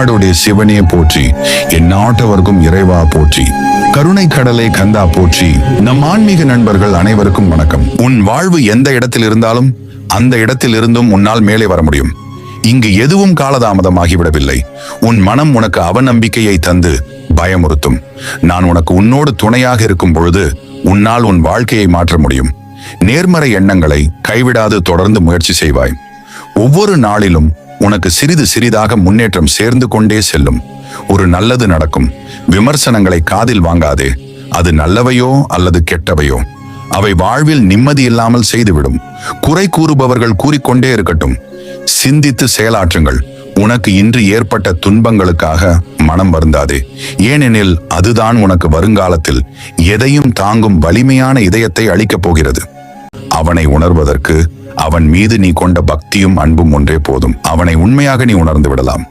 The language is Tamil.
தென்னாடுடைய சிவனே போற்றி, என் நாட்டவர்க்கும் இறைவா போற்றி, கருணை கடலே கந்தா போற்றி. நம் ஆன்மீக நண்பர்கள் அனைவருக்கும் வணக்கம். உன் வாழ்வு எந்த இடத்தில் இருந்தாலும் அந்த இடத்தில் இருந்தும் உன்னால் மேலே வர முடியும். இங்கு எதுவும் காலதாமதமாகிவிடவில்லை. உன் மனம் உனக்கு அவநம்பிக்கையை தந்து பயமுறுத்தும். நான் உனக்கு உன்னோடு துணையாக இருக்கும் பொழுது உன்னால் உன் வாழ்க்கையை மாற்ற முடியும். நேர்மறை எண்ணங்களை கைவிடாது தொடர்ந்து முயற்சி செய்வாய். ஒவ்வொரு நாளிலும் உனக்கு சிறிது சிறிதாக முன்னேற்றம் சேர்ந்து கொண்டே செல்லும். ஒரு நல்லது நடக்கும். விமர்சனங்களை காதில் வாங்காதே. அது நல்லவையோ அல்லது கெட்டவையோ அவை வாழ்வில் நிம்மதி இல்லாமல் செய்துவிடும். குறை கூறுபவர்கள் கூறிக்கொண்டே இருக்கட்டும். சிந்தித்து செயலாற்றுங்கள். உனக்கு இன்று ஏற்பட்ட துன்பங்களுக்காக மனம் வருந்தாதே. ஏனெனில் அதுதான் உனக்கு வருங்காலத்தில் எதையும் தாங்கும் வலிமையான இதயத்தை அளிக்கப் போகிறது. அவனை உணர்வதற்கு அவன் மீது நீ கொண்ட பக்தியும் அன்பும் ஒன்றே போதும். அவனை உண்மையாக நீ உணர்ந்து விடலாம்.